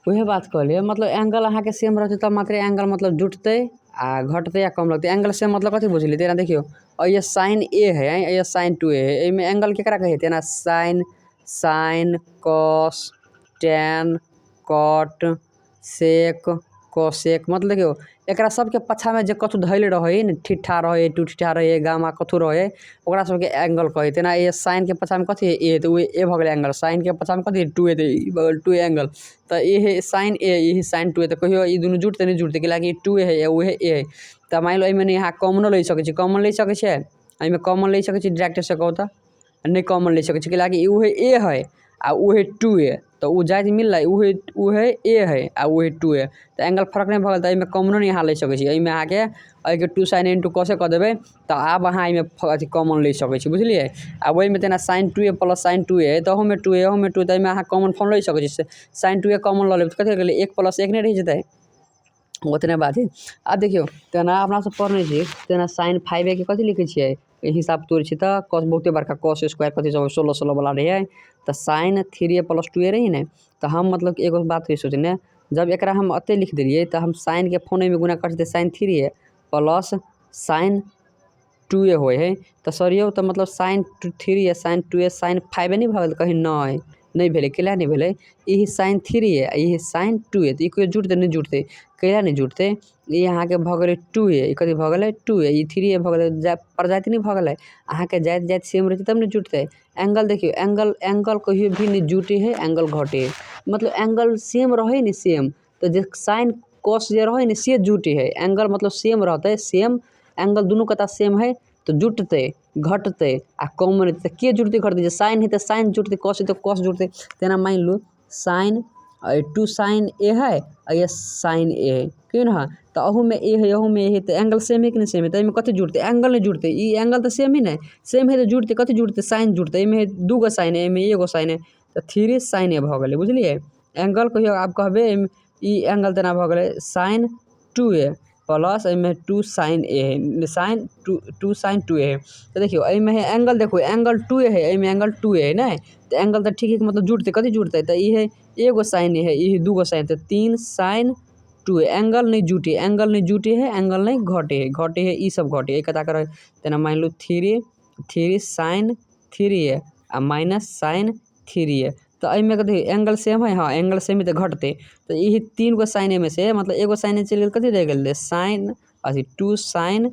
वही बात कहलिए मतलब एंगल अहाँ के सेम रहते तब मात्र एंगल मतलब जुटते आ घटते या कम लगते। एंगल सेम मतलब कथी बुझली तेना देखियो ये साइन ए है ये साइन 2a है एमे एंगल केकरा कहे तेना sine sine cos tan cot sec cosec मतलब देखियो एकरा सबके पछा में जे कथु धैले रहे न ठिठा रहे टू ठिठा रहे गामा कथु रहे ओकरा सबके एंगल कहे तेना ये साइन के पछा में कथी है ए तो ए भ गेल एंगल साइन के पछा में कथी 2a तो ई बगल 2 एंगल तो ये है साइन ए ये साइन 2a तो कहियो ई दुनु जुटते नहीं जुटते के लागी 2a है या उहे ए है त मान लो एमे नहीं यहाँ कॉमन ले सके छी कॉमन ले सके छै एमे कॉमन ले सके छी डायरेक्ट से कहू त नहीं कॉमन ले सके छी के लागी उहे ए है आ उहे 2a तो उ जायज मिल रहा उहे उहे ए है आ उहे 2a तो एंगल फर्क नहीं भगल तो एमे कॉमन नहीं यहाँ ले सके छी एमे आके ए के 2 sin इनटू cos क देबे तो आब अहाँ एमे अथी कॉमन ले सके छी बुझलिए आ ओइ में तेना sin 2a plus sin 2a है तो हम 2a हम 2 तो एमे अहाँ कॉमन फॉर्म ले सके छी sin 2a कॉमन ल लेब तो कथि गेलै 1 + 1 नहीं रह जतै उतने बात है। अब देखियो तेना अपना सब पढ़ने छी तेना sin 5a के कथि लिखे छियै हिसाब तोड़ छी त cos बहुते बड़का cos स्क्वायर कथि 16 16 वाला रहे त sin 3a + 2a रही ने तो हम मतलब एगो बात सोचने जब एकरा हम अते लिख देलिए तो हम sin के फोने में गुना कर देते sin 3a plus sin 2a होय है तो सरियो तो मतलब sin 3a sin 2a sin 5a नहीं भगल कहीं नहीं भेले केला नहीं भेले यही sin 3a यही sin 2a तो ई जुटते नहीं जुटते केला नहीं जुटते ये यहाँ के भगले 2a ई कथि भगले 2a ई 3a भगले प्रजाति नहीं भगले अहाँ के जात जात सेम रहते तब नहीं जुटते एंगल देखियो एंगल एंगल कहियो भी नहीं जुटे है एंगल घटे मतलब एंगल सेम रहे नहीं सेम तो जे sin cos जे रहे नहीं से जुटे है एंगल मतलब सेम रहते सेम एंगल दोनों कता सेम है तो जुटते घटते आ कॉमन तो के जुटते घटते साइन है तो साइन जुटते कॉस है तो कॉस जुटते तेना मान लो साइन 2 sin a है और ये sin a है क्यों ना तो अहू में ए है अहू में ए है तो एंगल सेम है कि नहीं सेम है तो इनमें कथी जुटते एंगल नहीं जुटते ई एंगल तो सेम ही नहीं सेम है तो जुटते कथी जुटते साइन जुटते इनमें 2 गो साइन है इनमें एगो साइन है तो 3 sin a भ गेलै बुझलिए एंगल कहियो आप कहबे ई एंगल तेना भ गेलै sin 2a प्लस एमे 2 sin a है sin 2 sin 2a है तो देखियो एमे है एंगल देखो एंगल 2a है एमे एंगल 2a है ना तो एंगल तो ठीक है मतलब जुटते कथी जुटते तो ई है एगो साइन है ई 2 गो साइन तो 3 sin 2a एंगल नहीं जुटे है एंगल नहीं घटे है ई सब घटे है कता कर तेना मान लो 3 sin 3a आ माइनस sin 3a तो एमे कथी एंगल सेम है हाँ एंगल सेम है तो घटते तो यही 3 गो साइन में से मतलब एगो साइन चल गेल कथी रह गेल साइन अथी 2 sin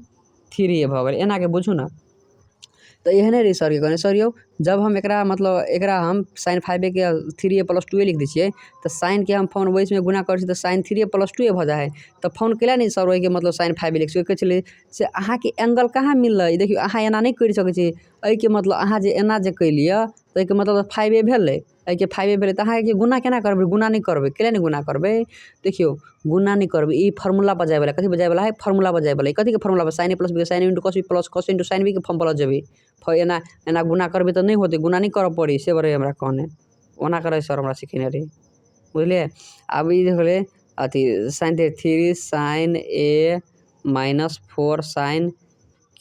3a भ गेल एना के बुझू ना तो यह नहीं रही सर के कहने सर यो जब हम एकरा मतलब एकरा हम sin 5a के 3a + 2a लिख दी तो sin के हम फोन वैस में गुना कर तो sin 3a + 2a भ जाए तो फोन केला नहीं सर वही के मतलब sin 5 लिख सके चलिए से अहाँ के एंगल कहाँ मिल रहा देखियो अहाँ एना नहीं कर सके छी ए के मतलब अहाँ जे एना जे कैलिए तो ए के मतलब 5a भेलै ए के 5a भेलै तो अहाँ के गुना केना करबे गुना नहीं करबे केला नहीं गुना करबे देखियो गुना नहीं करबे ई फार्मूला बजाय वाला कथी बजाय वाला है फार्मूला बजाय वाला कथी के formula sin a + b sin a * cos b + cos a * sin b के फॉर्म प्लस जेबी एना एना गुना करबे तो नहीं होते गुना नहीं कर पड़ी से बड़े हमरा कहने ओना करे सर हमरा सिखेने रही बुझलिए अब ई देखले अथी sin 3 sin a - 4 sin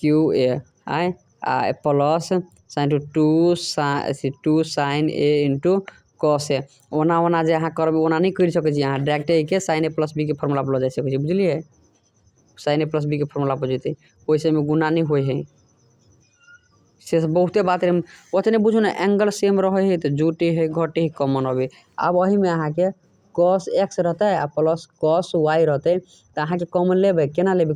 qa आय आ plus sin 2 sin a * cos a ओना जे अहाँ करबे ओना नहीं कर सके छी अहाँ डायरेक्ट के sin a + b के फार्मूला पर जा सके छी बुझलिए sin a + b के फार्मूला पर जेते ओइसे में गुना नहीं होय है से बहुते बात रे ओतने बुझू ना एंगल सेम रहे है तो जुटे है घटे है कॉमन हवे अब वही में अहाँ के cos x रहता है आ प्लस cos y रहते तो अहाँ के कॉमन लेबे केना लेबे